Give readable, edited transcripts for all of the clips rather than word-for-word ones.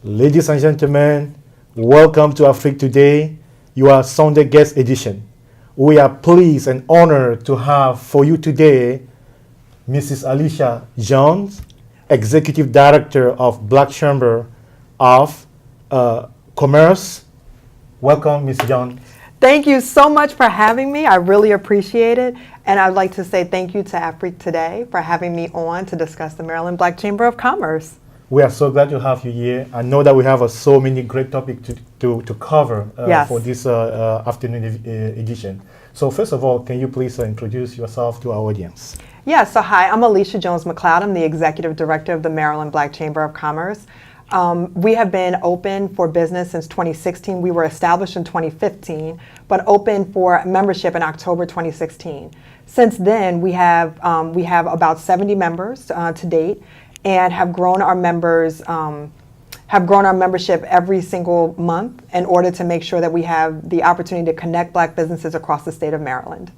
Ladies and gentlemen, welcome to Afrique Today, your Sunday guest edition. We are pleased and honored to have for you today Mrs. Alicia Jones, Executive Director of Black Chamber of Commerce. Welcome, Ms. Jones. Thank you so much for having me. I really appreciate it. And I'd like to say thank you to Afrique Today for having me on to discuss the Maryland Black Chamber of Commerce. We are so glad to have you here. I know that we have so many great topics to cover for this afternoon edition. So first of all, can you please introduce yourself to our audience? Yes, so hi, I'm Alicia Jones McLeod. I'm the Executive Director of the Maryland Black Chamber of Commerce. We have been open for business since 2016. We were established in 2015, but open for membership in October 2016. Since then, we have about 70 members to date, and have grown our members, membership every single month in order to make sure that we have the opportunity to connect Black businesses across the state of Maryland.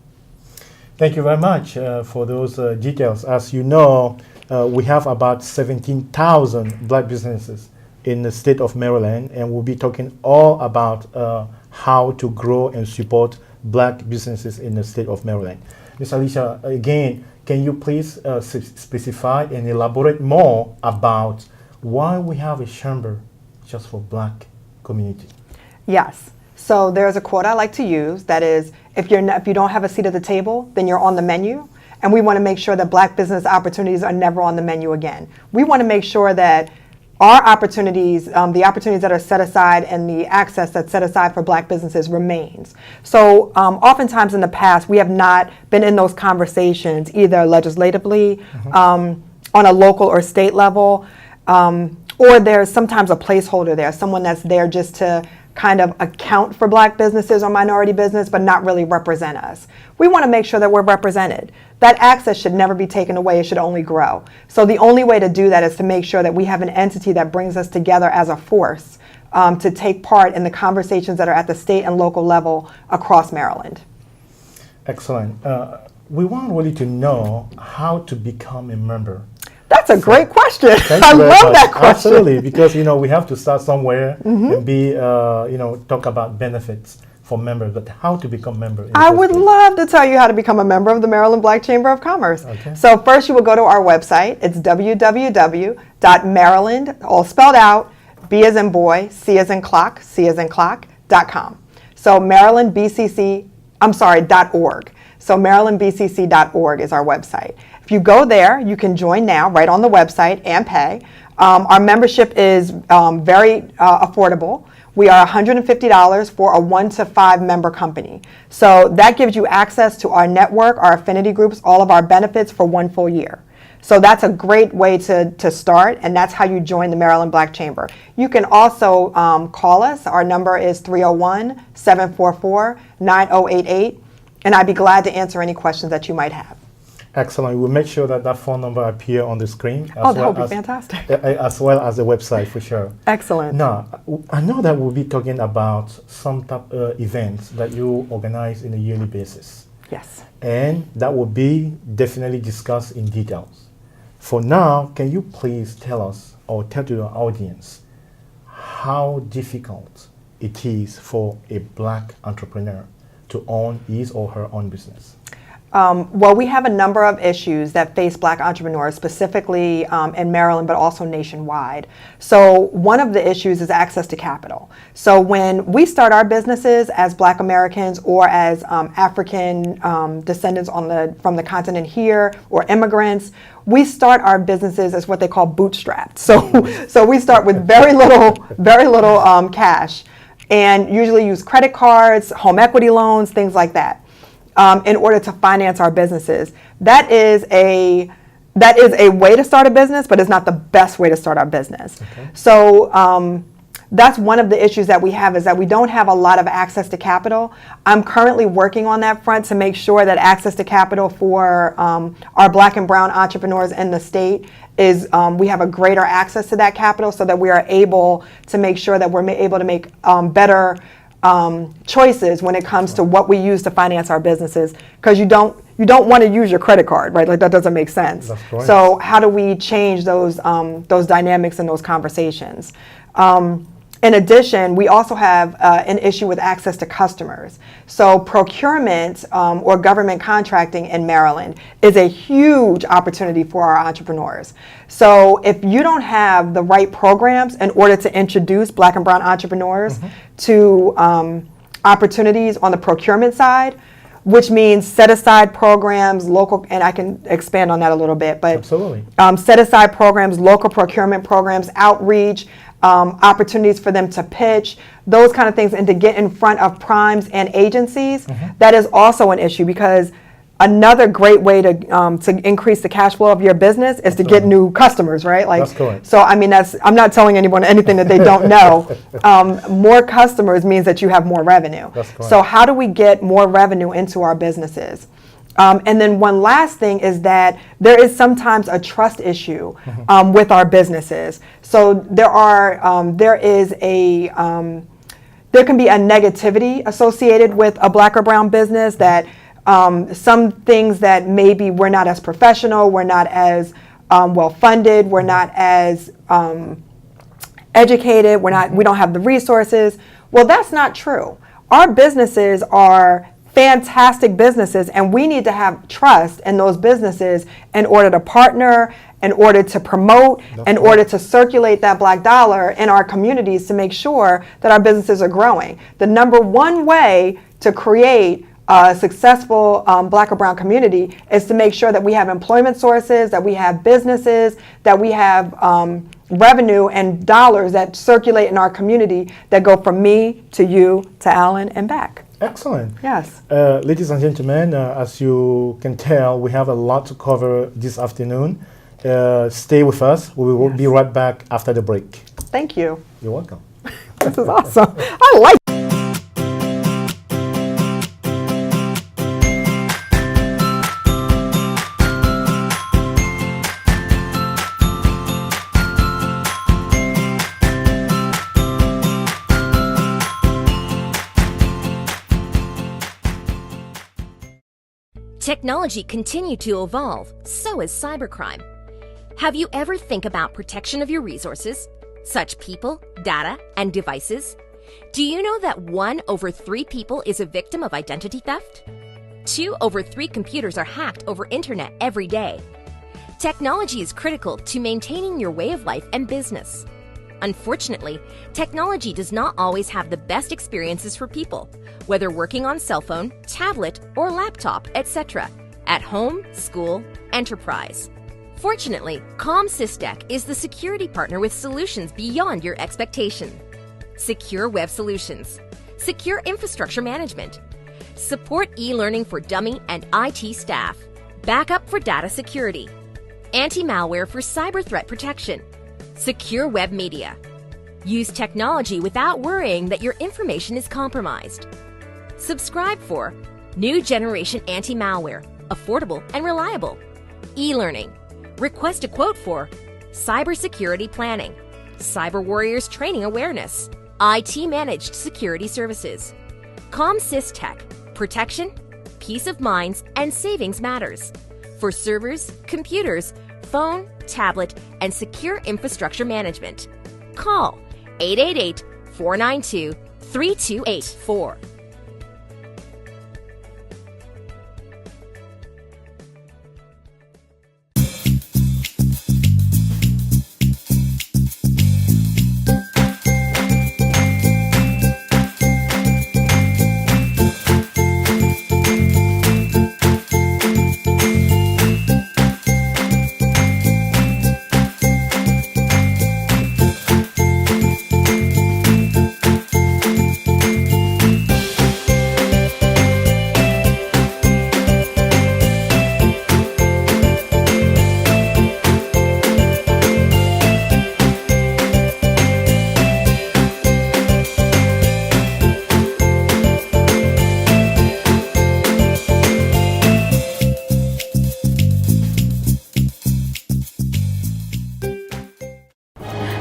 Thank you very much for those details. As you know, we have about 17,000 Black businesses in the state of Maryland, and we'll be talking all about how to grow and support Black businesses in the state of Maryland. Ms. Alicia, again, can you please specify and elaborate more about why we have a chamber just for Black community? Yes. So there's a quote I like to use that is, if you don't have a seat at the table, then you're on the menu. And we want to make sure that Black business opportunities are never on the menu again. We want to make sure that our opportunities, the opportunities that are set aside and the access that's set aside for Black businesses remains. So oftentimes in the past, we have not been in those conversations either legislatively, on a local or state level, or there's sometimes a placeholder there, someone that's there just to kind of account for Black businesses or minority business, but not really represent us. We want to make sure that we're represented. That access should never be taken away, it should only grow. So the only way to do that is to make sure that we have an entity that brings us together as a force to take part in the conversations that are at the state and local level across Maryland. Excellent. We want really to know how to become a member. That's a great question. I love that question. Absolutely, because we have to start somewhere and be talk about benefits for members, but how to become a member. I would love to tell you how to become a member of the Maryland Black Chamber of Commerce. Okay. So first you will go to our website. It's www.maryland, all spelled out, B as in boy, C as in clock, C as in clock.com. So .org. So marylandbcc.org is our website. If you go there, you can join now right on the website and pay. Our membership is very affordable. We are $150 for a 1 to 5 member company. So that gives you access to our network, our affinity groups, all of our benefits for 1 full year. So that's a great way to start, and that's how you join the Maryland Black Chamber. You can also call us. Our number is 301-744-9088, and I'd be glad to answer any questions that you might have. Excellent. We'll make sure that phone number appears on the screen. That would be fantastic. As well as the website, for sure. Excellent. Now, I know that we'll be talking about some type of events that you organize on a yearly basis. Yes. And that will be definitely discussed in details. For now, can you please tell us or tell to your audience how difficult it is for a Black entrepreneur to own his or her own business? Well, we have a number of issues that face Black entrepreneurs, specifically in Maryland, but also nationwide. So one of the issues is access to capital. So when we start our businesses as Black Americans or as African descendants from the continent here or immigrants, we start our businesses as what they call bootstrapped. So we start with very little cash, and usually use credit cards, home equity loans, things like that. In order to finance our businesses. That is a way to start a business, but it's not the best way to start our business. Okay. So that's one of the issues that we have, is that we don't have a lot of access to capital. I'm currently working on that front to make sure that access to capital for our Black and brown entrepreneurs in the state is we have a greater access to that capital, so that we are able to make sure that we're able to make better choices when it comes to what we use to finance our businesses, because you you don't want to use your credit card, right? Like that doesn't make sense. That's correct. So how do we change those dynamics and those conversations? In addition, we also have an issue with access to customers. So procurement or government contracting in Maryland is a huge opportunity for our entrepreneurs. So if you don't have the right programs in order to introduce Black and brown entrepreneurs to opportunities on the procurement side, which means set aside programs, local, and I can expand on that a little bit, but Absolutely. Set aside programs, local procurement programs, outreach, opportunities for them to pitch, those kind of things, and to get in front of primes and agencies, that is also an issue, because another great way to increase the cash flow of your business is to get new customers, right? Like, that's correct. So I mean, I'm not telling anyone anything that they don't know. More customers means that you have more revenue. That's correct. So how do we get more revenue into our businesses? And then one last thing is that there is sometimes a trust issue with our businesses. So there can be a negativity associated with a Black or brown business, that some things that maybe we're not as professional, we're not as well funded, we're not as educated, we don't have the resources. Well, that's not true. Our businesses are fantastic businesses, and we need to have trust in those businesses in order to partner, in order to promote, in order to circulate that Black dollar in our communities to make sure that our businesses are growing. The number one way to create a successful Black or brown community is to make sure that we have employment sources, that we have businesses, that we have revenue and dollars that circulate in our community that go from me to you to Alan and back. Excellent. Yes. Ladies and gentlemen, as you can tell, we have a lot to cover this afternoon. Stay with us. We will be right back after the break. Thank you. You're welcome. This is awesome. I like Technology continued to evolve, so is cybercrime. Have you ever think about protection of your resources, such people, data, and devices? Do you know that 1 over 3 people is a victim of identity theft? 2 over 3 computers are hacked over internet every day. Technology is critical to maintaining your way of life and business. Unfortunately, technology does not always have the best experiences for people, whether working on cell phone, tablet, or laptop, etc., at home, school, enterprise. Fortunately, ComSysTech is the security partner with solutions beyond your expectation. Secure web solutions, secure infrastructure management, support e-learning for dummy and IT staff, backup for data security, anti-malware for cyber threat protection, secure web media. Use technology without worrying that your information is compromised. Subscribe for new generation anti-malware, affordable and reliable. E-learning. Request a quote for cybersecurity planning, cyber warriors training awareness, IT managed security services. ComSysTech. Protection, peace of minds, and savings matters. For servers, computers, phone, tablet, and secure infrastructure management. Call 888-492-3284.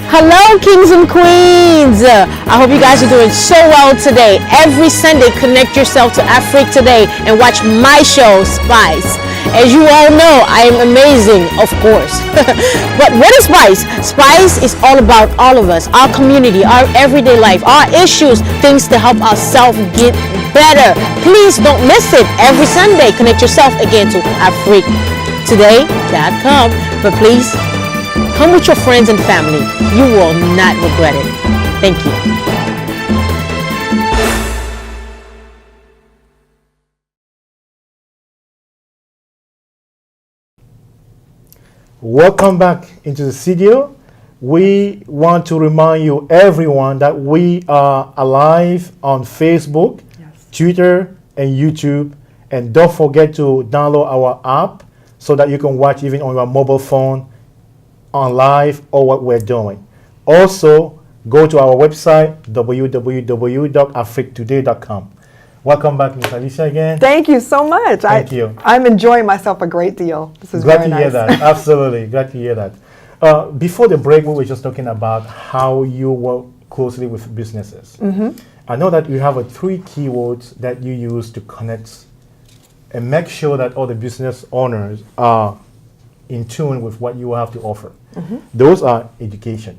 Hello, kings and queens. I hope you guys are doing so well today. Every Sunday, connect yourself to Afrique Today and watch my show, Spice. As you all know, I am amazing, of course. But what is Spice? Spice is all about all of us, our community, our everyday life, our issues, things to help ourselves get better. Please don't miss it. Every Sunday, connect yourself again to AfriqueToday.com. But please, come with your friends and family. You will not regret it. Thank you. Welcome back into the studio. We want to remind you, everyone, that we are alive on Facebook, Twitter, and YouTube. And don't forget to download our app so that you can watch even on your mobile phone on live or what we're doing. Also, go to our website, www.afriquetoday.com. Welcome back, Ms. Alicia, again. Thank you so much. Thank you. I'm enjoying myself a great deal. This is Glad very to hear nice. that. Absolutely. Glad to hear that. Before the break, we were just talking about how you work closely with businesses. I know that you have 3 keywords that you use to connect and make sure that all the business owners are in tune with what you have to offer. Those are education.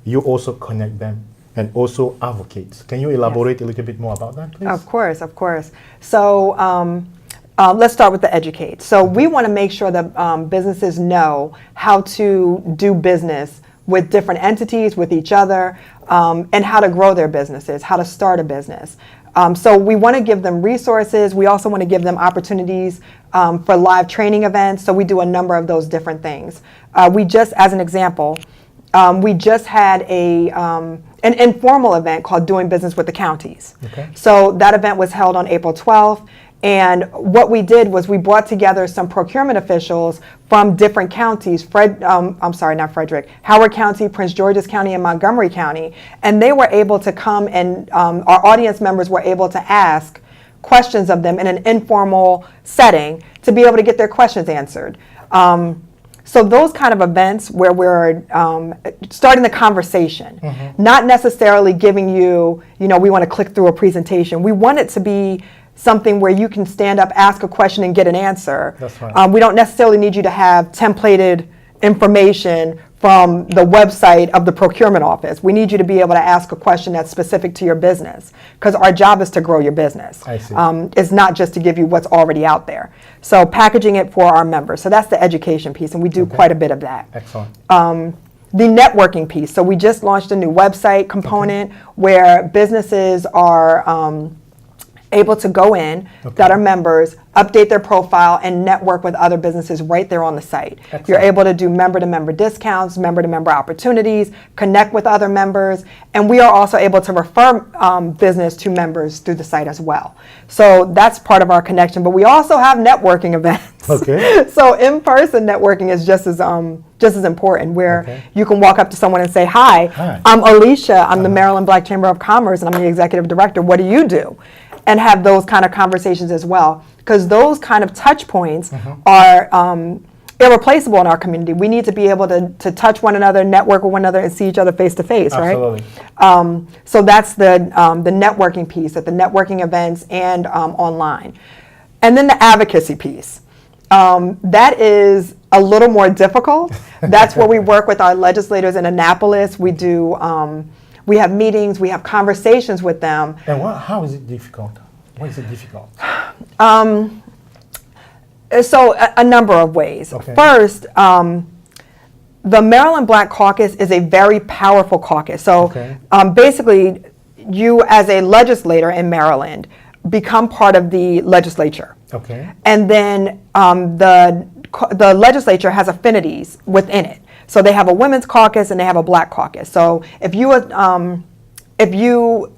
You also connect them and also advocates. Can you elaborate a little bit more about that, please? Of course, of course. So let's start with the educate. So we want to make sure that businesses know how to do business with different entities, with each other, and how to grow their businesses, how to start a business. So we want to give them resources. We also want to give them opportunities for live training events. So we do a number of those different things. We just, as an example, we just had an informal event called Doing Business with the Counties. Okay. So that event was held on April 12th. And what we did was we brought together some procurement officials from different counties, Howard County, Prince George's County, and Montgomery County. And they were able to come and our audience members were able to ask questions of them in an informal setting to be able to get their questions answered. So those kind of events where we're starting the conversation, not necessarily giving you, we want to click through a presentation. We want it to be something where you can stand up, ask a question, and get an answer. That's right. We don't necessarily need you to have templated information from the website of the procurement office. We need you to be able to ask a question that's specific to your business, because our job is to grow your business. I see. It's not just to give you what's already out there. So packaging it for our members. So that's the education piece, and we do quite a bit of that. Excellent. The networking piece. So we just launched a new website component where businesses are able to go in that are members, update their profile, and network with other businesses right there on the site. Excellent. You're able to do member-to-member discounts, member-to-member opportunities, connect with other members, and we are also able to refer business to members through the site as well. So that's part of our connection, but we also have networking events. Okay. So in-person networking is just as important, where you can walk up to someone and say, hi. I'm Alicia, I'm the Maryland Black Chamber of Commerce, and I'm the executive director. What do you do? And have those kind of conversations as well, because those kind of touch points are irreplaceable in our community. We need to be able to touch one another, network with one another, and see each other face to face, right? Absolutely. So that's the networking piece at the networking events and online. And then the advocacy piece. That is a little more difficult. That's where we work with our legislators in Annapolis. We do. We have meetings, we have conversations with them. And how is it difficult? Why is it difficult? So a number of ways. Okay. First, the Maryland Black Caucus is a very powerful caucus. So basically, you as a legislator in Maryland become part of the legislature. Okay. And then the legislature has affinities within it. So they have a women's caucus and they have a black caucus. So if you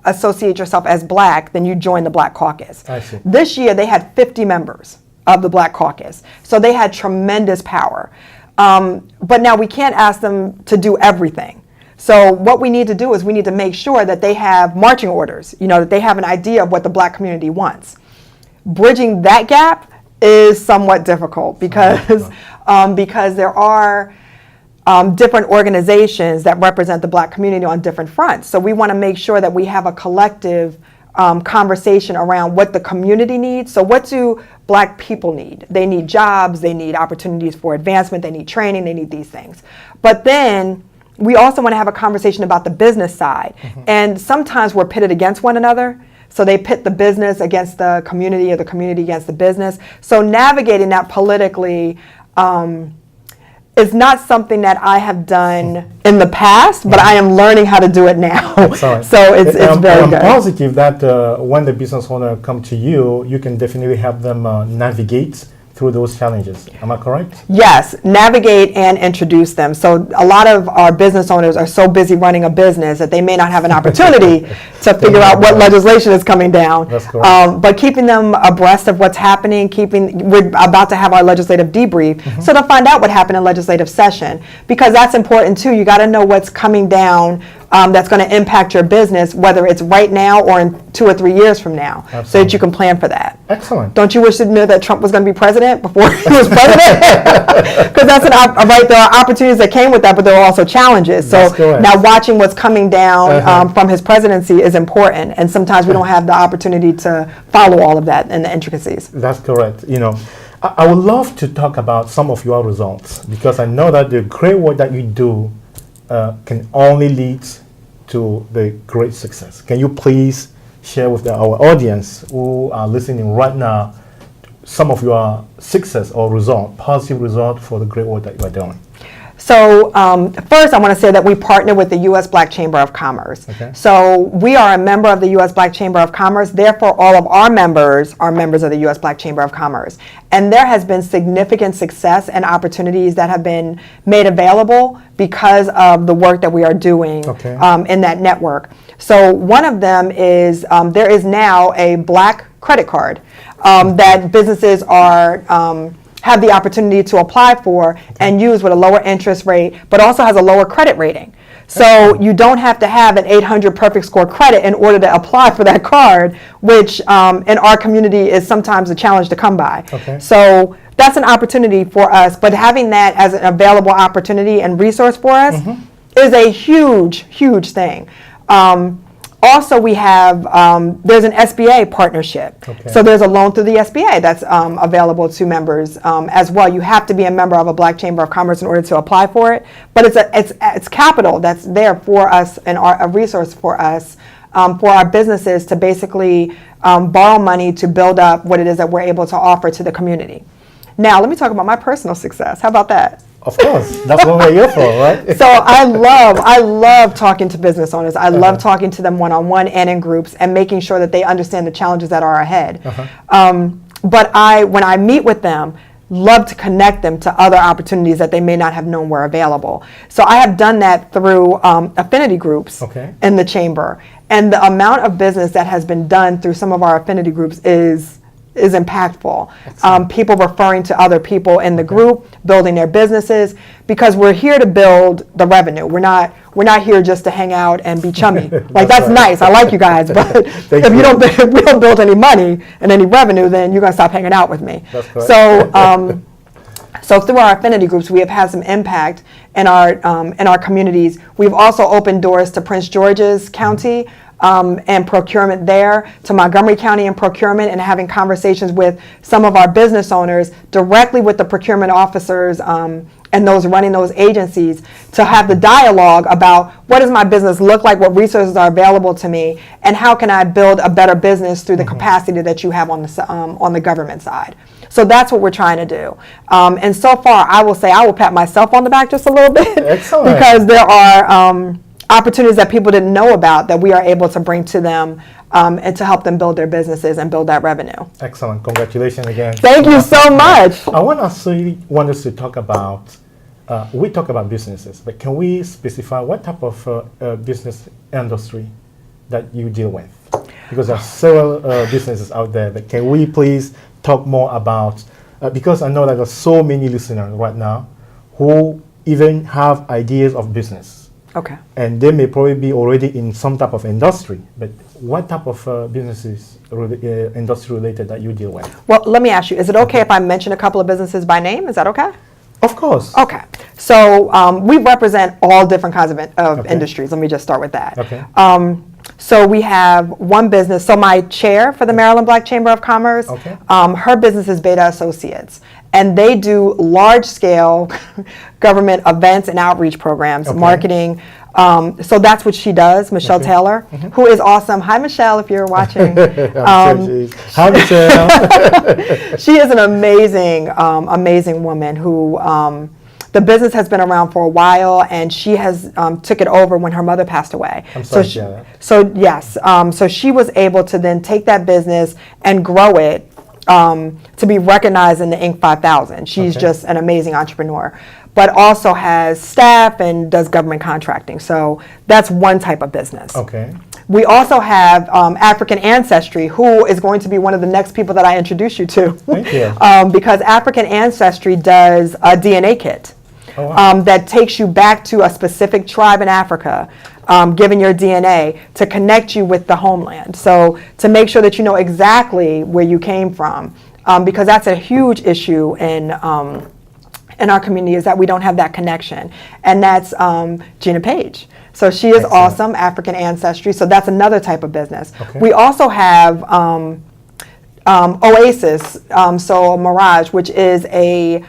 associate yourself as black, then you join the Black Caucus. I see. This year they had 50 members of the Black Caucus. So they had tremendous power. But now we can't ask them to do everything. So what we need to do is we need to make sure that they have marching orders, that they have an idea of what the black community wants. Bridging that gap is somewhat difficult because there are different organizations that represent the Black community on different fronts. So we want to make sure that we have a collective conversation around what the community needs. So what do Black people need? They need jobs, they need opportunities for advancement, they need training, they need these things. But then we also want to have a conversation about the business side. And sometimes we're pitted against one another. So they pit the business against the community or the community against the business. So navigating that politically is not something that I have done in the past, but I am learning how to do it now. So it's very I'm good. positive that when the business owner come to you, you can definitely help them navigate through those challenges. Am I correct? Yes, navigate and introduce them. So a lot of our business owners are so busy running a business that they may not have an opportunity to figure out what legislation is coming down. That's correct. But keeping them abreast of what's happening, we're about to have our legislative debrief, so to find out what happened in legislative session, because that's important too. You got to know what's coming down that's going to impact your business, whether it's right now or in 2 or 3 years from now, so that you can plan for that. Excellent. Don't you wish to know that Trump was going to be president before he was president? Because that's right. There are opportunities that came with that, but there are also challenges. So now watching what's coming down from his presidency is important, and sometimes we don't have the opportunity to follow all of that and the intricacies. That's correct. You know, I would love to talk about some of your results, because I know that the great work that you do can only lead to the great success. Can you please share with our audience who are listening right now some of your success or positive result for the great work that you are doing? So first, I want to say that we partner with the U.S. Black Chamber of Commerce. So we are a member of the U.S. Black Chamber of Commerce. Therefore, all of our members are members of the U.S. Black Chamber of Commerce. And there has been significant success and opportunities that have been made available because of the work that we are doing in that network. So one of them is there is now a Black credit card that businesses are have the opportunity to apply for and use with a lower interest rate, but also has a lower credit rating. So you don't have to have an 800 perfect score credit in order to apply for that card, which in our community is sometimes a challenge to come by. So that's an opportunity for us, but having that as an available opportunity and resource for us is a huge, huge thing. Also, we have, there's an Sba Partnership. So there's a loan through the Sba that's available to members as well. You have to be a member of a Black Chamber of Commerce in order to apply for it. But it's capital that's there for us and a resource for us, for our businesses to basically borrow money to build up what it is that we're able to offer to the community. Now, let me talk about my personal success. How about that? Of course, that's what we're here for, right? So I love talking to business owners. I love talking to them one-on-one and in groups and making sure that they understand the challenges that are ahead. But when I meet with them, love to connect them to other opportunities that they may not have known were available. So I have done that through affinity groups in the chamber. And the amount of business that has been done through some of our affinity groups is impactful. People referring to other people in the group, building their businesses, because we're here to build the revenue. We're not here just to hang out and be chummy. Like that's nice. I like you guys, but if we don't build any money and any revenue, then you're gonna stop hanging out with me. So through our affinity groups, we have had some impact in our communities. We've also opened doors to Prince George's County and procurement there, to Montgomery County and procurement, and having conversations with some of our business owners directly with the procurement officers and those running those agencies, to have the dialogue about what does my business look like, what resources are available to me, and how can I build a better business through the capacity that you have on the government side. So that's what we're trying to do. And so far, I will say I will pat myself on the back just a little bit. Excellent. Because there are opportunities that people didn't know about that we are able to bring to them and to help them build their businesses and build that revenue. Excellent. Congratulations again. Thank you so much. I want us to talk about, we talk about businesses, but can we specify what type of business industry that you deal with? Because there are several businesses out there, but can we please talk more about, because I know that there are so many listeners right now who even have ideas of business. And they may probably be already in some type of industry, but what type of businesses, industry related, that you deal with? Well, let me ask you, is it okay if I mention a couple of businesses by name? Is that okay? Of course. Okay. So we represent all different kinds of Okay. industries. Let me just start with that. Okay. So we have one business. So my chair for the Maryland Black Chamber of Commerce, Okay. her business is Beta Associates. And they do large-scale government events and outreach programs, Okay. marketing. So that's what she does, Michelle Okay. Taylor, who is awesome. Hi, Michelle, if you're watching. I'm sure she is. Hi, Michelle. She is an amazing, amazing woman who the business has been around for a while, and she has took it over when her mother passed away. I'm sorry to she, hear that. so yes, so she was able to then take that business and grow it to be recognized in the Inc. 5000. She's Okay. just an amazing entrepreneur, but also has staff and does government contracting. So that's one type of business. Okay. We also have African Ancestry, who is going to be one of the next people that I introduce you to. Thank you. Because African Ancestry does a DNA kit. Oh, wow. That takes you back to a specific tribe in Africa, given your DNA, to connect you with the homeland. So to make sure that you know exactly where you came from, because that's a huge issue in our community, is that we don't have that connection. And that's Gina Page. So she is Excellent. awesome, African Ancestry. So that's another type of business. Okay. We also have Oasis, so Mirage, which is a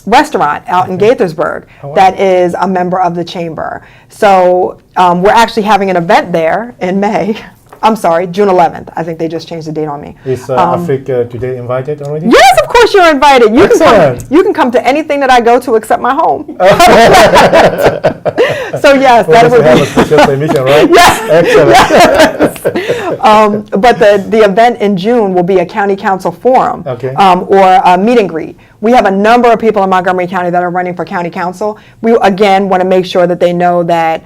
restaurant out in Gaithersburg Oh, wow. that is a member of the chamber. So we're actually having an event there in May. I'm sorry, June 11th. I think they just changed the date on me. Is Africa Today invited already? Yes, of course you're invited. Excellent. You can come to anything that I go to except my home. So yes, Well, that we would have a be. special permission, right? Yes. Excellent. But the event in June will be a county council forum, Okay. or a meet and greet. We have a number of people in Montgomery County that are running for county council. We again want to make sure that they know that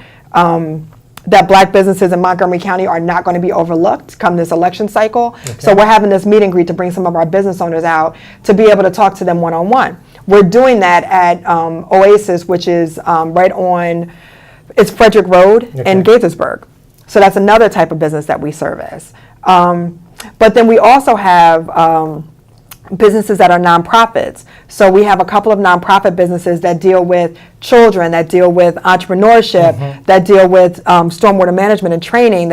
that Black businesses in Montgomery County are not going to be overlooked come this election cycle. So we're having this meet and greet to bring some of our business owners out to be able to talk to them one-on-one. We're doing that at Oasis, which is right on, it's Frederick Road in Gaithersburg. So that's another type of business that we service. But then we also have businesses that are nonprofits. So we have a couple of nonprofit businesses that deal with children, that deal with entrepreneurship, that deal with stormwater management and training.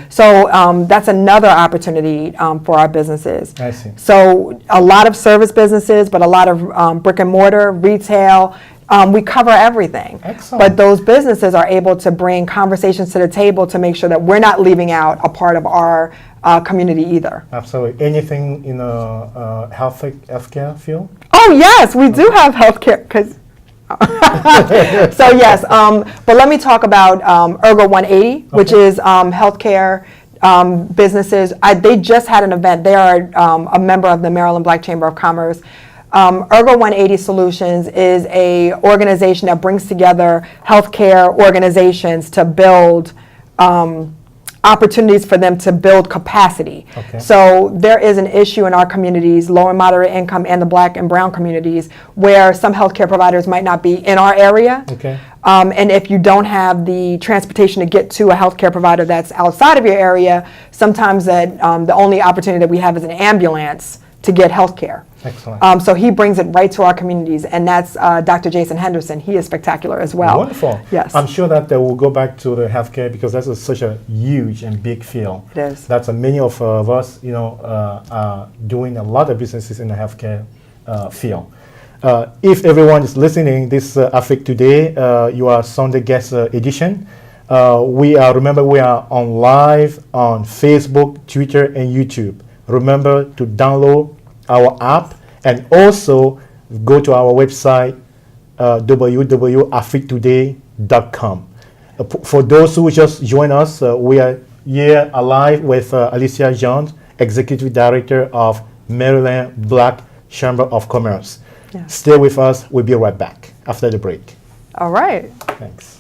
So that's another opportunity for our businesses. I see. So a lot of service businesses, but a lot of brick and mortar, retail. We cover everything. Excellent. But those businesses are able to bring conversations to the table to make sure that we're not leaving out a part of our community either. Absolutely. Anything in the healthcare field? Oh yes, we do have healthcare. So yes, but let me talk about Ergo 180, which is healthcare businesses. They just had an event. They are a member of the Maryland Black Chamber of Commerce. Ergo 180 Solutions is a organization that brings together healthcare organizations to build opportunities for them to build capacity. Okay. So there is an issue in our communities, low and moderate income and the Black and brown communities, where some healthcare providers might not be in our area. Okay. And if you don't have the transportation to get to a healthcare provider that's outside of your area, sometimes that the only opportunity that we have is an ambulance to get healthcare. Excellent. So he brings it right to our communities, and that's Dr. Jason Henderson. He is spectacular as well. Wonderful. Yes. I'm sure that we'll go back to the healthcare because that's such a huge and big field. It is. That's many of us, are doing a lot of businesses in the healthcare field. If everyone is listening, this Africa Today, you are Sunday guest edition. Remember we are on live on Facebook, Twitter, and YouTube. Remember to download our app and also go to our website www.africtoday.com. For those who just join us, we are here live with Alicia Jones, Executive Director of Maryland Black Chamber of Commerce. Yeah. Stay with us. We'll be right back after the break. All right. Thanks.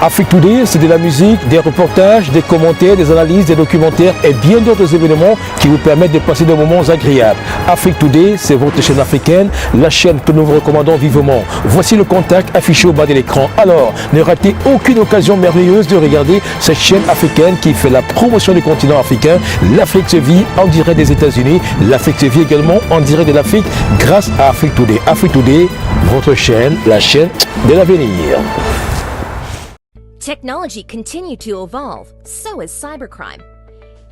Afrique Today, c'est de la musique, des reportages, des commentaires, des analyses, des documentaires et bien d'autres événements qui vous permettent de passer des moments agréables. Afrique Today, c'est votre chaîne africaine, la chaîne que nous vous recommandons vivement. Voici le contact affiché au bas de l'écran. Alors, ne ratez aucune occasion merveilleuse de regarder cette chaîne africaine qui fait la promotion du continent africain. L'Afrique se vit en direct des États-Unis. L'Afrique se vit également en direct de l'Afrique grâce à Afrique Today. Afrique Today, votre chaîne, la chaîne de l'avenir. Technology continue to evolve, so is cybercrime.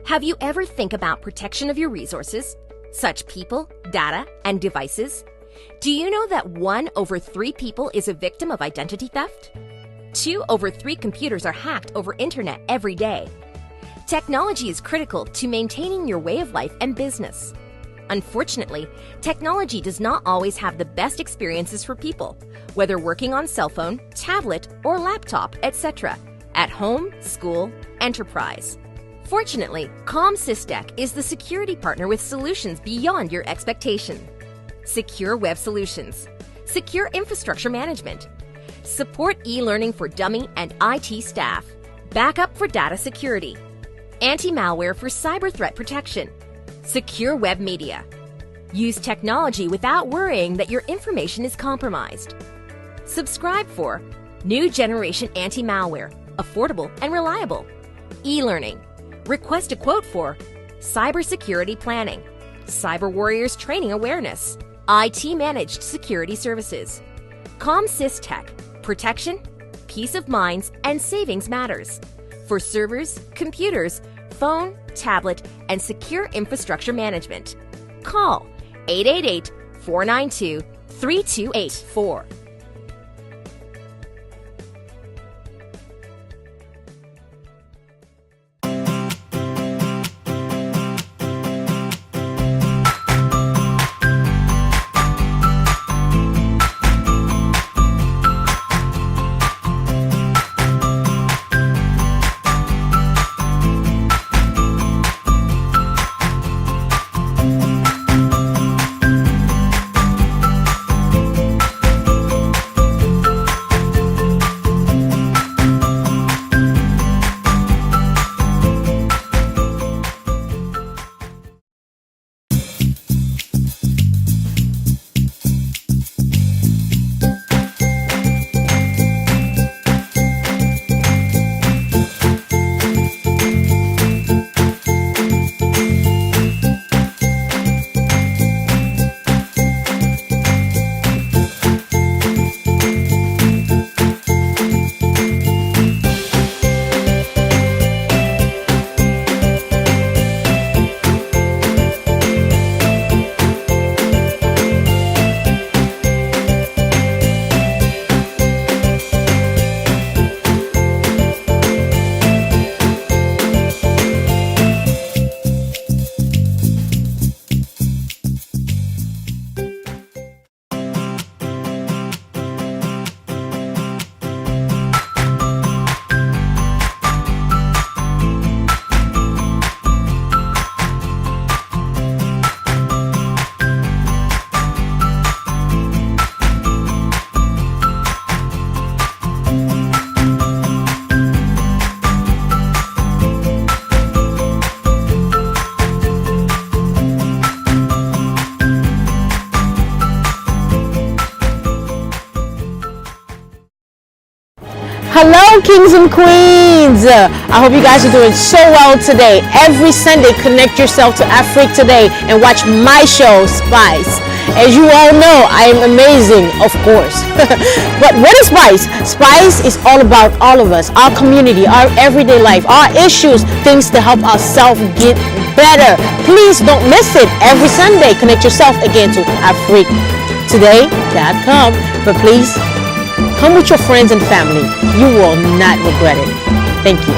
Have you ever think about protection of your resources, such people, data, and devices? Do you know that 1 over 3 people is a victim of identity theft? 2 over 3 computers are hacked over internet every day. Technology is critical to maintaining your way of life and business. Unfortunately, technology does not always have the best experiences for people, whether working on cell phone, tablet, or laptop, etc., at home, school, enterprise. Fortunately, ComSysTech is the security partner with solutions beyond your expectation. Secure web solutions, secure infrastructure management, support e-learning for dummy and IT staff, backup for data security, anti-malware for cyber threat protection, secure web media. Use technology without worrying that your information is compromised. Subscribe for new generation anti-malware, affordable and reliable. E-learning. Request a quote for cybersecurity planning, cyber warriors training awareness, IT managed security services. ComSysTech. Protection, peace of minds, and savings matters. For servers, computers, phone, tablet, and secure infrastructure management. Call 888-492-3284. Hello, kings and queens. I hope you guys are doing so well today. Every Sunday, connect yourself to Afrique Today and watch my show, Spice. As you all know, I am amazing, of course. But what is Spice? Spice is all about all of us, our community, our everyday life, our issues, things to help ourselves get better. Please don't miss it. Every Sunday, connect yourself again to afriquetoday.com. But please, come with your friends and family. You will not regret it. Thank you.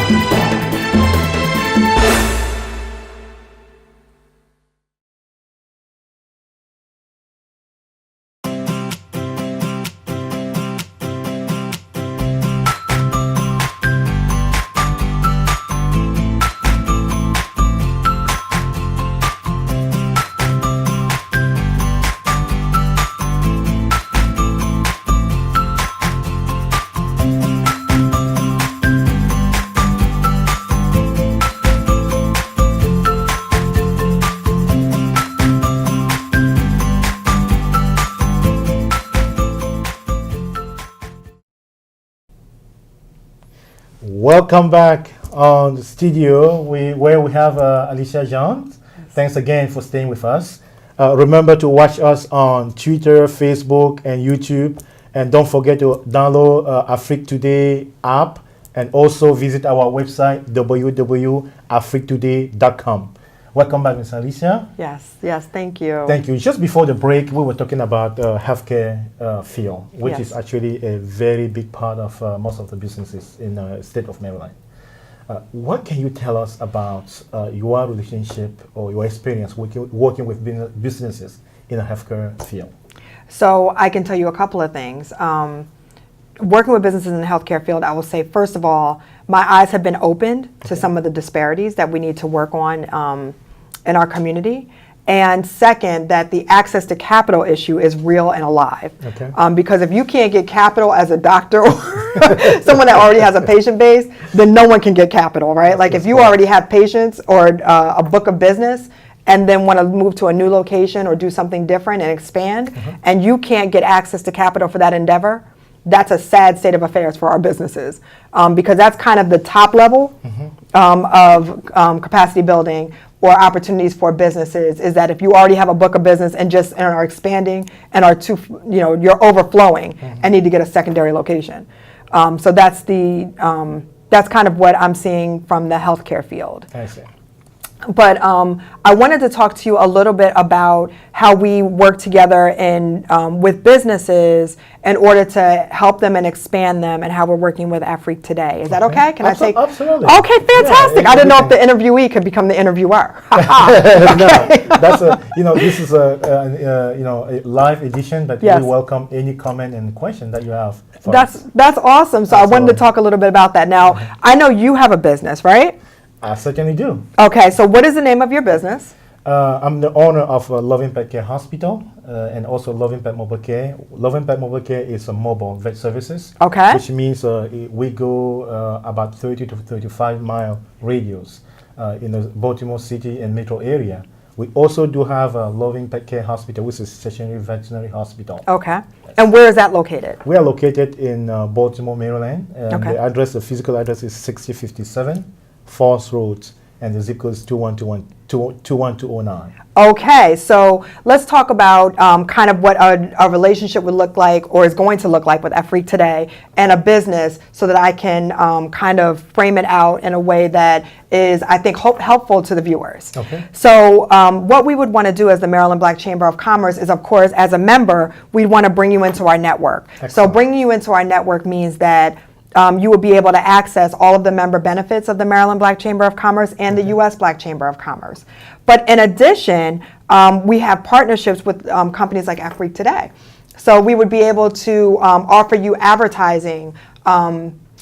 Welcome back on the studio where we have Alicia Jean. Thanks again for staying with us. Remember to watch us on Twitter, Facebook, and YouTube. And don't forget to download Afrique Today app and also visit our website, www.afriquetoday.com. Welcome back, Ms. Alicia. Yes, thank you. Thank you. Just before the break, we were talking about healthcare field, which Yes. is actually a very big part of most of the businesses in the state of Maryland. What can you tell us about your relationship or your experience working with businesses in the healthcare field? So I can tell you a couple of things. Working with businesses in the healthcare field, I will say, first of all, my eyes have been opened to some of the disparities that we need to work on in our community. And second, that the access to capital issue is real and alive. Okay. Because if you can't get capital as a doctor or someone that already has a patient base, then no one can get capital, right? Like if you already have patients or a book of business and then want to move to a new location or do something different and expand, and you can't get access to capital for that endeavor, that's a sad state of affairs for our businesses, because that's kind of the top level of capacity building or opportunities for businesses, is that if you already have a book of business and are expanding and are you're overflowing and need to get a secondary location. So that's kind of what I'm seeing from the healthcare field. I see. But I wanted to talk to you a little bit about how we work together with businesses in order to help them and expand them, and how we're working with Afrique Today. Is that okay? Can I take? Absolutely. Okay, fantastic. Yeah, I didn't know if the interviewee could become the interviewer. No, that's this is a live edition, but Yes. we welcome any comment and question that you have. For us. That's awesome. So I wanted to talk a little bit about that. Now, I know you have a business, right? I certainly do. Okay, so what is the name of your business? I'm the owner of Love Impact Care Hospital and also Love Impact Mobile Care. Love Impact Mobile Care is a mobile vet services. Okay. Which means we go about 30 to 35 mile radius in the Baltimore City and metro area. We also do have a Love Impact Care Hospital, which is a stationary veterinary hospital. Okay. And where is that located? We are located in Baltimore, Maryland. Okay. The physical address is 6057 Falls Road, and the zip code is 21209. Okay, so let's talk about kind of what a relationship would look like, or is going to look like, with Afrique Today and a business, so that I can kind of frame it out in a way that is, I think, helpful to the viewers. Okay. So what we would want to do as the Maryland Black Chamber of Commerce is, of course, as a member, we want to bring you into our network. Excellent. So bringing you into our network means that you will be able to access all of the member benefits of the Maryland Black Chamber of Commerce and the U.S. Black Chamber of Commerce. But in addition, we have partnerships with companies like Afrique Today. So we would be able to offer you advertising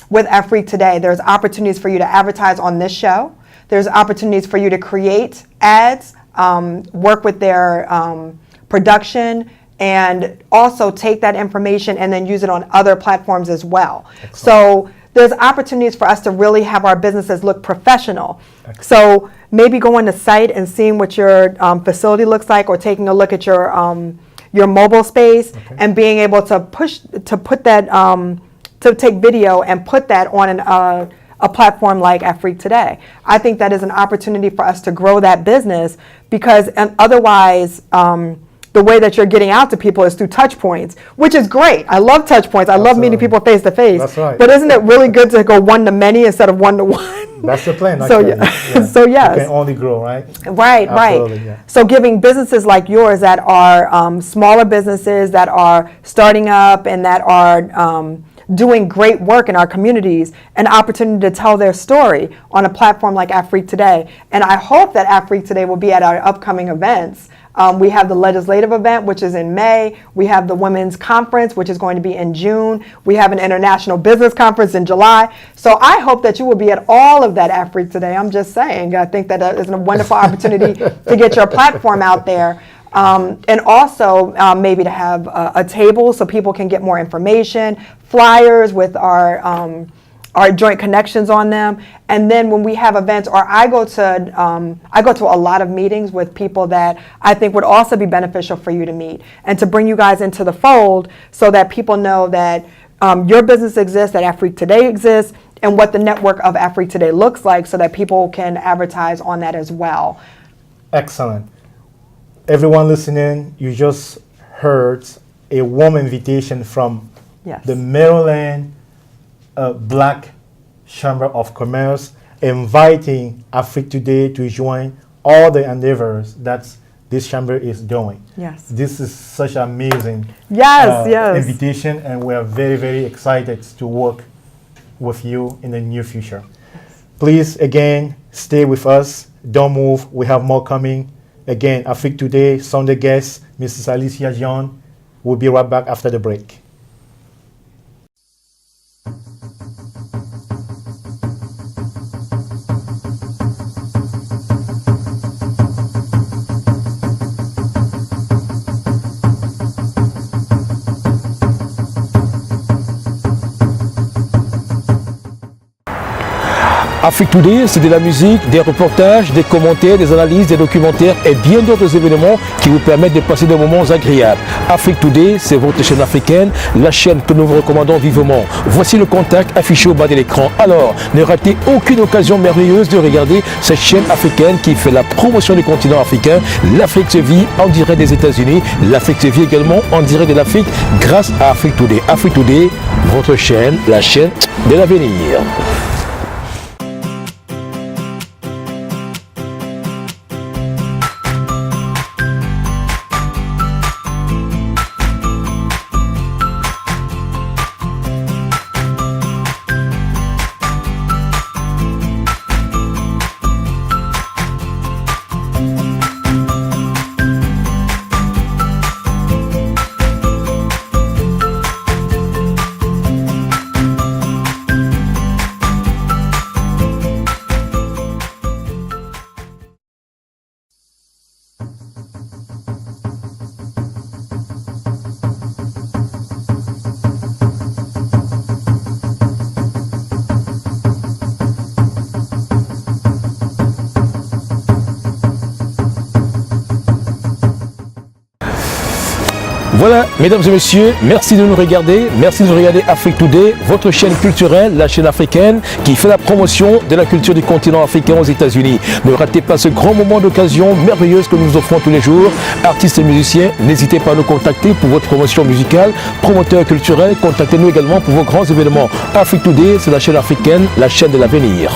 with Afrique Today. There's opportunities for you to advertise on this show. There's opportunities for you to create ads, work with their production, and also take that information and then use it on other platforms as well. Excellent. So there's opportunities for us to really have our businesses look professional. Excellent. So maybe going to site and seeing what your facility looks like, or taking a look at your mobile space, and being able to put that to take video and put that on a platform like Afrique Today. I think that is an opportunity for us to grow that business, because otherwise, the way that you're getting out to people is through touch points, which is great. I love touch points. I love meeting people face to face. That's right. But isn't it really good to go one to many instead of one to one? That's the plan. So, actually. yeah. So, yes. You can only grow, right? Right, Absolutely, right. yeah. So giving businesses like yours that are smaller businesses that are starting up and that are doing great work in our communities an opportunity to tell their story on a platform like Afrique Today. And I hope that Afrique Today will be at our upcoming events. We have the legislative event, which is in May. We have the women's conference, which is going to be in June. We have an international business conference in July. So I hope that you will be at all of that Afrique Today. I'm just saying, I think that is a wonderful opportunity to get your platform out there. And also maybe to have a table so people can get more information, flyers with our joint connections on them. And then when we have events, or I go to a lot of meetings with people that I think would also be beneficial for you to meet, and to bring you guys into the fold so that people know that your business exists, that Afrique Today exists, and what the network of Afrique Today looks like so that people can advertise on that as well. Excellent. Everyone listening, you just heard a warm invitation from Yes. the Maryland Black Chamber of Commerce, inviting Afrique Today to join all the endeavors that this chamber is doing. Yes. This is such an amazing Yes. invitation, and we are very, very excited to work with you in the near future. Please, again, stay with us. Don't move. We have more coming. Again, Afrique Today, Sunday guest, Mrs. Alicia John. We'll be right back after the break. Afrique Today, c'est de la musique, des reportages, des commentaires, des analyses, des documentaires et bien d'autres événements qui vous permettent de passer des moments agréables. Afrique Today, c'est votre chaîne africaine, la chaîne que nous vous recommandons vivement. Voici le contact affiché au bas de l'écran. Alors, ne ratez aucune occasion merveilleuse de regarder cette chaîne africaine qui fait la promotion du continent africain. L'Afrique se vit en direct des États-Unis. L'Afrique se vit également en direct de l'Afrique grâce à Afrique Today. Afrique Today, votre chaîne, la chaîne de l'avenir. Voilà, mesdames et messieurs, merci de nous regarder. Merci de regarder Afrique Today, votre chaîne culturelle, la chaîne africaine qui fait la promotion de la culture du continent africain aux États-Unis. Ne ratez pas ce grand moment d'occasion merveilleuse que nous offrons tous les jours. Artistes et musiciens, n'hésitez pas à nous contacter pour votre promotion musicale. Promoteurs culturels, contactez-nous également pour vos grands événements. Afrique Today, c'est la chaîne africaine, la chaîne de l'avenir.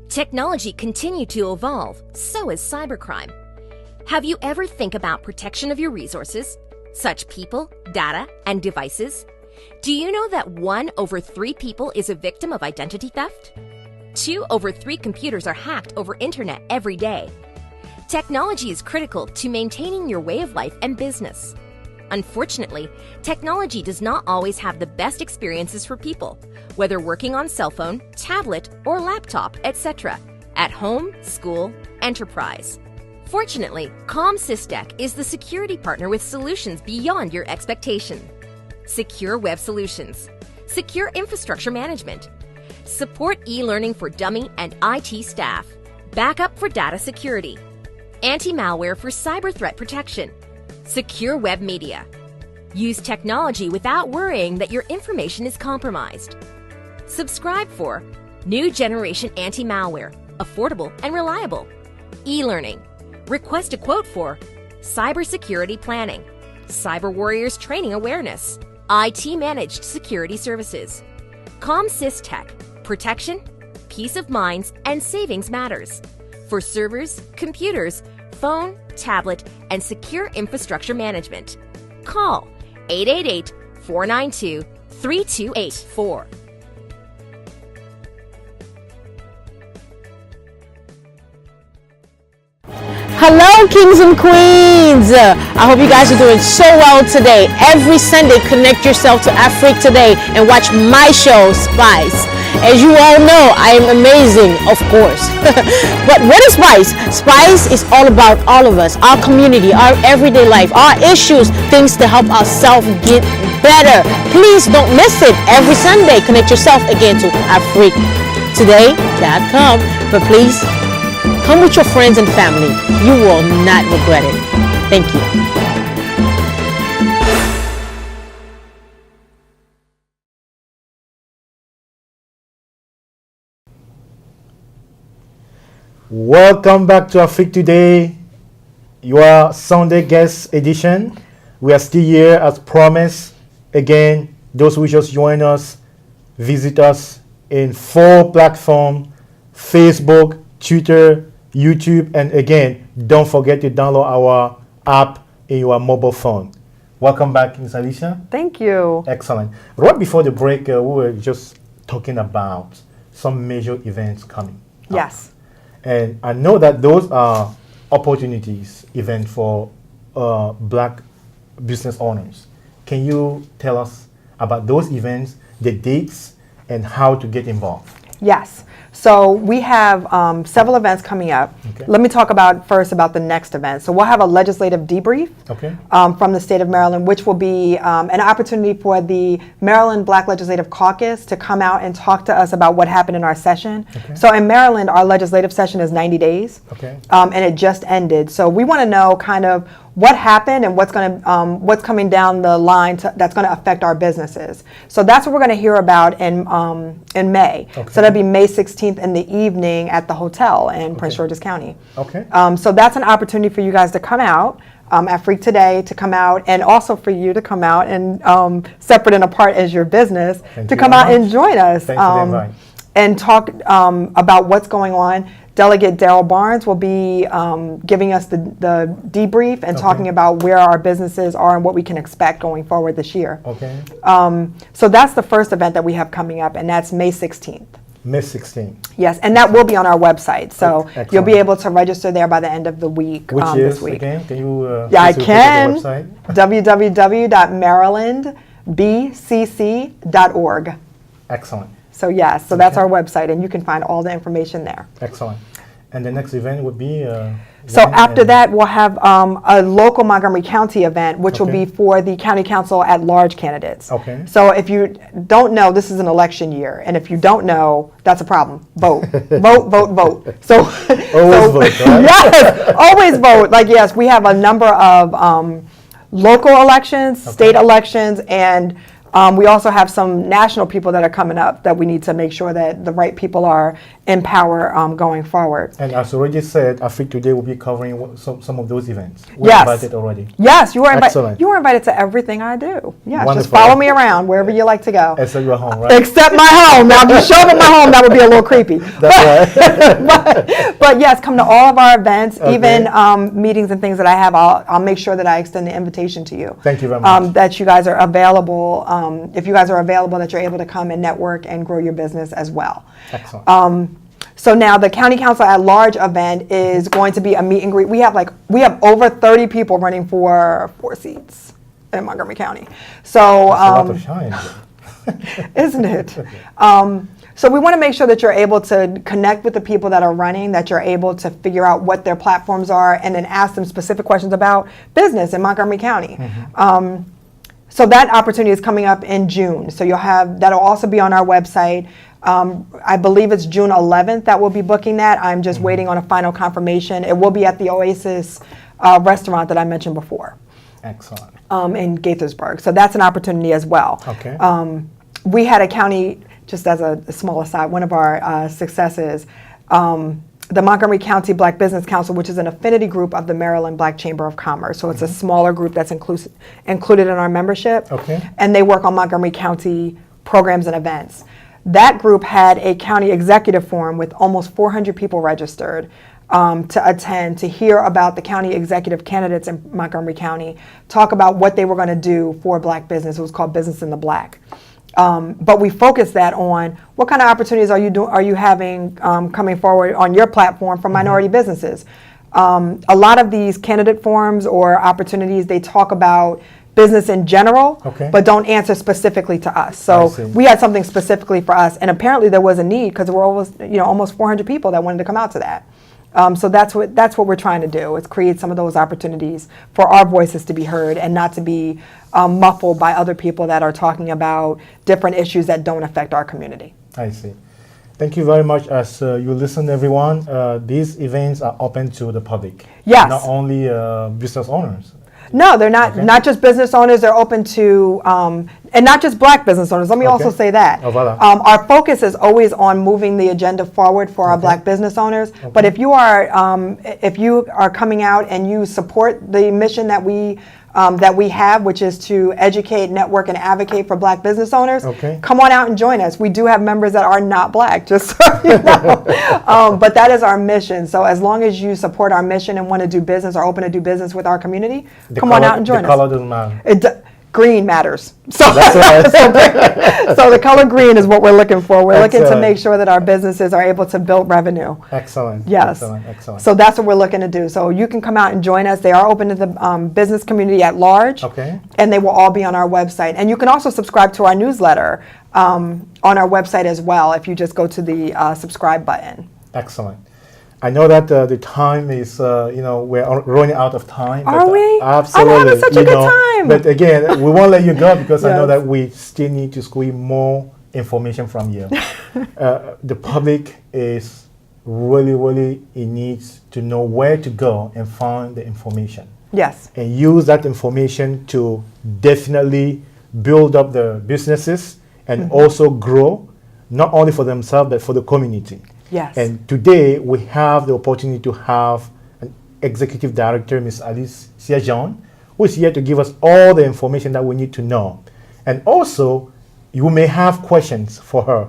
Technology continues to evolve, so is cybercrime. Have you ever think about protection of your resources, such people, data, and devices? Do you know that 1 over 3 people is a victim of identity theft? 2 over 3 computers are hacked over internet every day. Technology is critical to maintaining your way of life and business. Unfortunately, technology does not always have the best experiences for people, whether working on cell phone, tablet, or laptop, etc., at home, school, enterprise. Fortunately, ComSysTech is the security partner with solutions beyond your expectation. Secure web solutions, secure infrastructure management, support e-learning for dummy and IT staff, backup for data security, anti-malware for cyber threat protection, secure web media. Use technology without worrying that your information is compromised. Subscribe for new generation anti-malware, affordable and reliable. E-learning. Request a quote for cybersecurity planning, cyber warriors training awareness, IT managed security services. ComSysTech. Protection, peace of minds, and savings matters. For servers, computers, phone, tablet, and secure infrastructure management. Call 888-492-3284. Hello, kings and queens. I hope you guys are doing so well today. Every Sunday, connect yourself to Afrique Today and watch my show, Spice. As you all know, I am amazing, of course. But what is Spice? Spice is all about all of us, our community, our everyday life, our issues, things to help ourselves get better. Please don't miss it. Every Sunday, connect yourself again to AfriqueToday.com. But please, come with your friends and family. You will not regret it. Thank you. Welcome back to Afrique Today, your Sunday guest edition. We are still here as promised. Again, those who just join us, visit us in 4 platforms: Facebook, Twitter, YouTube, and again, don't forget to download our app in your mobile phone. Welcome back, Ms. Alicia. Thank you. Excellent. Right before the break, we were just talking about some major events coming up. Yes. And I know that those are opportunities, events for black business owners. Can you tell us about those events, the dates, and how to get involved? Yes. So we have several events coming up. Okay. Let me talk first about the next event. So we'll have a legislative debrief from the state of Maryland, which will be an opportunity for the Maryland Black Legislative Caucus to come out and talk to us about what happened in our session. Okay. So in Maryland, our legislative session is 90 days, and it just ended. So we want to know kind of what happened and what's coming down the line that's going to affect our businesses. So that's what we're going to hear about in May. Okay. So that'll be May 16th in the evening at the hotel in Prince George's County. Okay. So that's an opportunity for you guys to come out, Afrique Today to come out, and also for you to come out and separate and apart as your business to come out and join us and talk about what's going on. Delegate Daryl Barnes will be giving us the debrief and talking about where our businesses are and what we can expect going forward this year. Okay. So that's the first event that we have coming up, and that's May 16th. May 16th. Yes, and that will be on our website. So Excellent. you'll be able to register there by the end of the week. Which this is, week. again, can you Yeah, I please can. repeat the website? www.marylandbcc.org. Excellent. So yes, so that's our website, and you can find all the information there. Excellent. And the next event would be? So after that, we'll have a local Montgomery County event, which will be for the county council at large candidates. Okay. So if you don't know, this is an election year, and if you don't know, that's a problem. Vote, vote, vote, vote. So Always vote, right? Yes, always vote. Like yes, we have a number of local elections, state elections, and we also have some national people that are coming up that we need to make sure that the right people are in power going forward. And as already said, Afrique Today will be covering some of those events. We're Yes. invited already. Yes, you are invited. Excellent. You are invited to everything I do. Yeah, Wonderful. just follow me around wherever you like to go. Except your home, right? Except my home. Now, if you show up at my home, that would be a little creepy. That's right. But yes, come to all of our events, Okay. even meetings and things that I have. I'll make sure that I extend the invitation to you. Thank you very much. That you guys are available. If you guys are available, that you're able to come and network and grow your business as well. Excellent. So now the county council at large event is going to be a meet and greet. We have over 30 people running for 4 seats. in Montgomery County. So, That's a lot of shine. isn't it? So we want to make sure that you're able to connect with the people that are running, that you're able to figure out what their platforms are, and then ask them specific questions about business in Montgomery County. So that opportunity is coming up in June. So that'll also be on our website. I believe it's June 11th that we'll be booking that. I'm just waiting on a final confirmation. It will be at the Oasis restaurant that I mentioned before. Excellent. In Gaithersburg. So that's an opportunity as well. Okay. We had a county, just as a small aside, one of our successes, the Montgomery County Black Business Council, which is an affinity group of the Maryland Black Chamber of Commerce. So it's a smaller group that's included in our membership. Okay. And they work on Montgomery County programs and events. That group had a county executive forum with almost 400 people registered to attend, to hear about the county executive candidates in Montgomery County, talk about what they were going to do for Black business. It was called Business in the Black. But we focused that on what kind of opportunities are you having coming forward on your platform for minority businesses. A lot of these candidate forums or opportunities, they talk about business in general, but don't answer specifically to us. So we had something specifically for us, and apparently there was a need because there were almost 400 people that wanted to come out to that. So that's what we're trying to do, is create some of those opportunities for our voices to be heard and not to be muffled by other people that are talking about different issues that don't affect our community. I see. Thank you very much. As you listen, everyone, these events are open to the public. Yes. Not only business owners. No, they're not. Not just business owners. They're open to, and not just Black business owners. Let me also say that. Oh, voilà. Our focus is always on moving the agenda forward for our Black business owners. But if you are coming out and you support the mission that we have, which is to educate, network, and advocate for Black business owners, come on out and join us. We do have members that are not Black, just so you know. But that is our mission. So as long as you support our mission and want to do business or open to do business with our community, come on out and join us. The color doesn't matter. Green matters. So, that's right. So the color green is what we're looking for. We're looking to make sure that our businesses are able to build revenue. Excellent. Yes. Excellent. So that's what we're looking to do. So you can come out and join us. They are open to the business community at large. And they will all be on our website. And you can also subscribe to our newsletter on our website as well if you just go to the subscribe button. Excellent. I know that the time is, we're running out of time. Are we? Absolutely. I'm having such a good time. But again, we won't let you go because I know that we still need to squeeze more information from you. The public is really in need to know where to go and find the information. Yes. And use that information to definitely build up the businesses and also grow, not only for themselves, but for the community. Yes. And today we have the opportunity to have an executive director, Ms. Alicia Jean, who is here to give us all the information that we need to know. And also, you may have questions for her.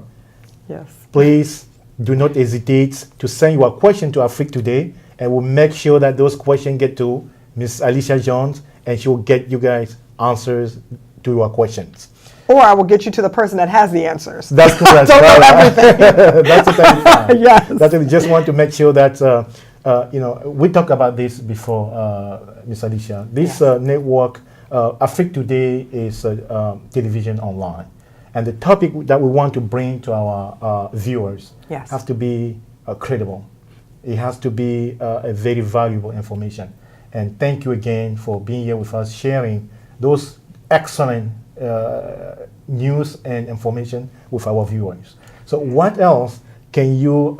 Yes. Please do not hesitate to send your question to Afrique Today, and we'll make sure that those questions get to Ms. Alicia Jones, and she will get you guys answers to your questions. Or I will get you to the person that has the answers. That's correct. Don't know everything. That's totally fine. Yes. That's we just want to make sure that we talked about this before, Ms. Alicia. This network, Afrique Today, is television online, and the topic that we want to bring to our viewers has to be credible. It has to be a very valuable information. And thank you again for being here with us, sharing those excellent news and information with our viewers. So what else can you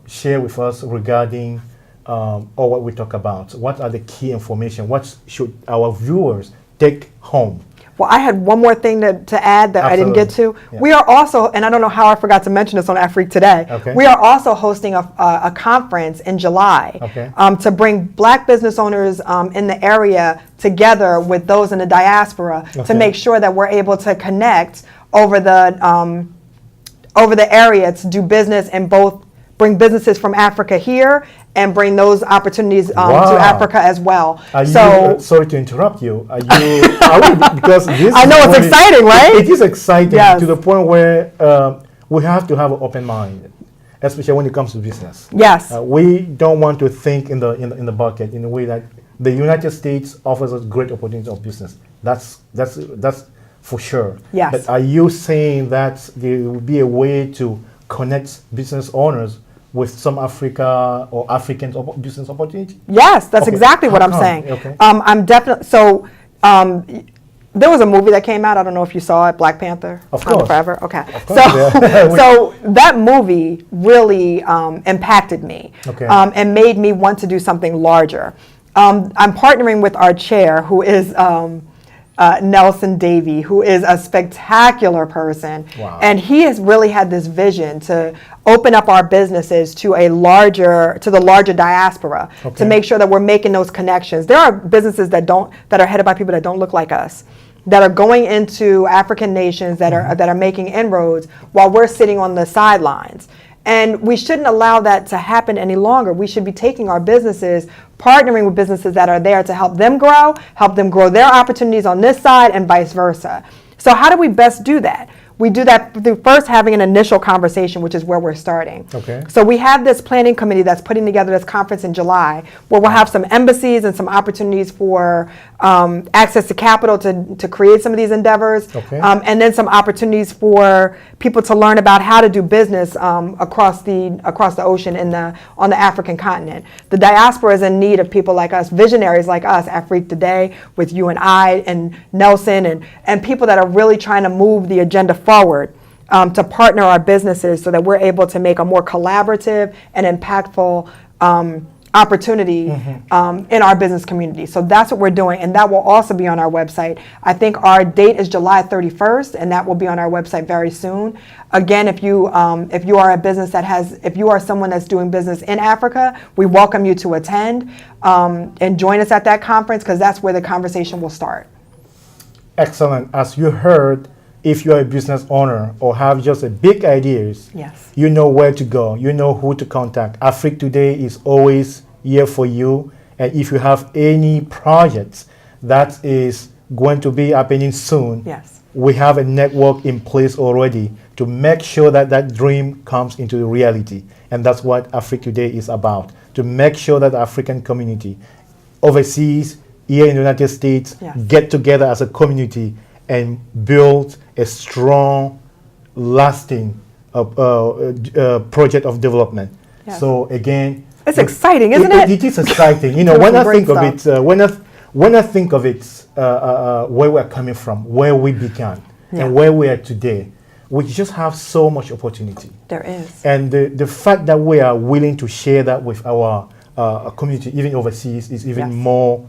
share with us regarding what we talk about? What are the key information? What should our viewers take home? Well, I had one more thing to add that I didn't get to. Yeah. We are also, and I don't know how I forgot to mention this on Afrique Today, we are also hosting a conference in July to bring Black business owners in the area together with those in the diaspora to make sure that we're able to connect over the area to do business and both bring businesses from Africa here and bring those opportunities to Africa as well. Sorry to interrupt you. Because this I know it's exciting, right? It is exciting to the point where we have to have an open mind, especially when it comes to business. Yes. We don't want to think in the bucket in a way that the United States offers us great opportunities of business. That's for sure. Yes. But are you saying that there will be a way to connect business owners with some Africa or African business opportunity? Yes, that's Okay. exactly what How I'm come? saying. Okay. I'm definitely so. There was a movie that came out. I don't know if you saw it, Black Panther. Of Wakanda course. Forever. Okay. course, So, yeah. so that movie really impacted me, Okay. and made me want to do something larger. I'm partnering with our chair, who is Nelson Davey, who is a spectacular person. Wow. And he has really had this vision to open up our businesses to the larger diaspora, Okay. to make sure that we're making those connections. There are businesses that are headed by people that don't look like us, that are going into African nations that are making inroads while we're sitting on the sidelines. And we shouldn't allow that to happen any longer. We should be taking our businesses, partnering with businesses that are there to help them grow their opportunities on this side, and vice versa. So how do we best do that? We do that through first having an initial conversation, which is where we're starting. Okay. So we have this planning committee that's putting together this conference in July, where we'll have some embassies and some opportunities for access to capital to create some of these endeavors, Okay. and then some opportunities for people to learn about how to do business across the ocean on the African continent. The diaspora is in need of people like us, visionaries like us, Afrique Today, with you and I and Nelson, and people that are really trying to move the agenda forward, to partner our businesses so that we're able to make a more collaborative and impactful opportunity in our business community. So that's what we're doing, and that will also be on our website. I think our date is July 31st, and that will be on our website very soon. Again, if you are a business if you are someone that's doing business in Africa, we welcome you to attend and join us at that conference, because that's where the conversation will start. Excellent. As you heard, if you're a business owner or have just a big ideas, Yes. you know where to go. You know who to contact. Afrique Today is always here for you. And if you have any projects that is going to be happening soon, Yes. we have a network in place already to make sure that that dream comes into reality. And that's what Afrique Today is about, to make sure that the African community overseas, here in the United States, Yes. get together as a community and build a strong, lasting project of development. Yes. So again, It's exciting, isn't it? It is exciting. You know, Doing when some I great think of it, when I think of it, where we're coming from, where we began, Yeah. and where we are today, we just have so much opportunity. There is. And the fact that we are willing to share that with our community, even overseas, is even Yes. more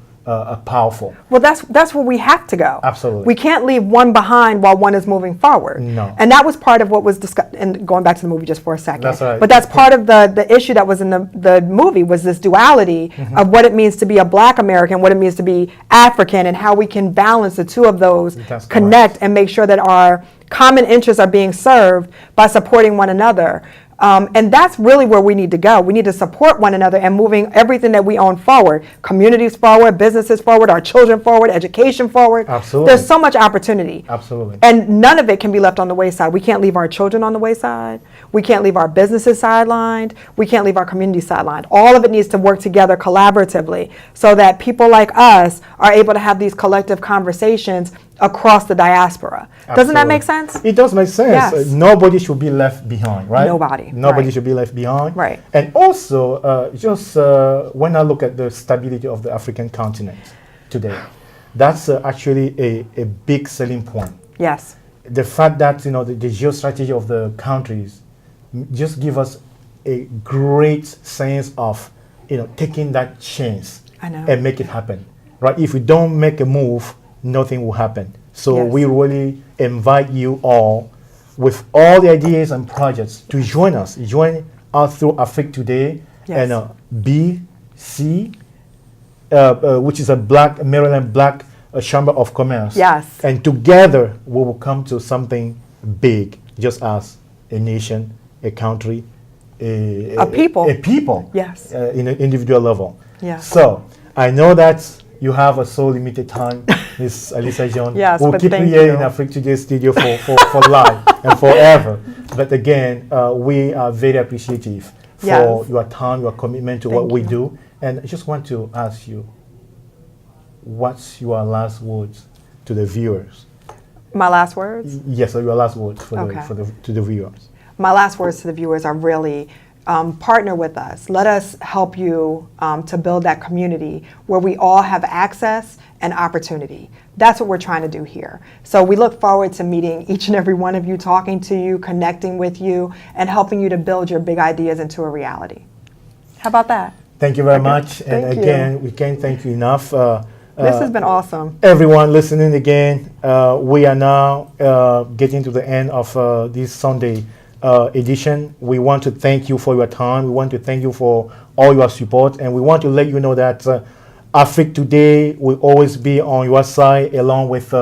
powerful. Well, that's where we have to go. Absolutely. We can't leave one behind while one is moving forward. No. And that was part of what was discussed, and going back to the movie just for a second. That's right. But that's part of the issue that was in the movie, was this duality of what it means to be a Black American, what it means to be African, and how we can balance the two of those, That's connect, correct. and make sure that our common interests are being served by supporting one another. And that's really where we need to go. We need to support one another and moving everything that we own forward, communities forward, businesses forward, our children forward, education forward. Absolutely. There's so much opportunity. Absolutely. And none of it can be left on the wayside. We can't leave our children on the wayside. We can't leave our businesses sidelined. We can't leave our community sidelined. All of it needs to work together collaboratively so that people like us are able to have these collective conversations across the diaspora. Doesn't that make Absolutely. sense? It does make sense. Yes. Nobody should be left behind, right? Nobody, Nobody right. should be left behind. Right. And also, when I look at the stability of the African continent today, that's actually a big selling point. Yes. The fact that the geostrategy of the countries just give us a great sense of taking that chance I know. and make it happen, right? If we don't make a move, nothing will happen. So Yes. we really invite you all, with all the ideas and projects, to join us through Afrique Today. Yes. And BC, which is a Maryland Black Chamber of Commerce. Yes. And together we will come to something big, just as a nation, a country, A people. a people. Yes. In an individual level. Yes. So I know that you have a so limited time, Miss Alicia John. Yes, we'll but keep you thank here you. in Afrique Today studio for life and forever. But again, we are very appreciative for Yes. your time, your commitment to Thank what we you. do. And I just want to ask you, what's your last words to the viewers? My last words? Yes, your last words Okay. to the viewers. My last words to the viewers are really partner with us. Let us help you to build that community where we all have access and opportunity. That's what we're trying to do here. So we look forward to meeting each and every one of you, talking to you, connecting with you, and helping you to build your big ideas into a reality. How about that? Thank you very much. And Thank you. again, we can't thank you enough. This has been awesome. Everyone listening again, we are now getting to the end of this Sunday edition. We want to thank you for your time. We want to thank you for all your support. And we want to let you know that Afrique Today will always be on your side along with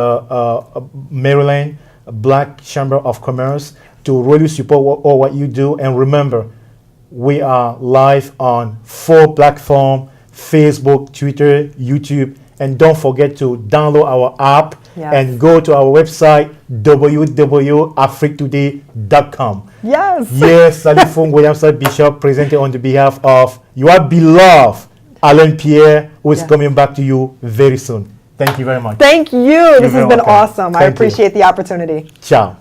Maryland Black Chamber of Commerce to really support all what you do. And remember, we are live on 4 platforms: Facebook, Twitter, YouTube. And don't forget to download our app and go to our website, www.afriquetoday.com. Yes. Yes, Salifung Williamson Bishop, presented on the behalf of your beloved Alain Pierre, who is coming back to you very soon. Thank you very much. Thank you. This has very been welcome. awesome. I Thank you. appreciate the opportunity. Ciao.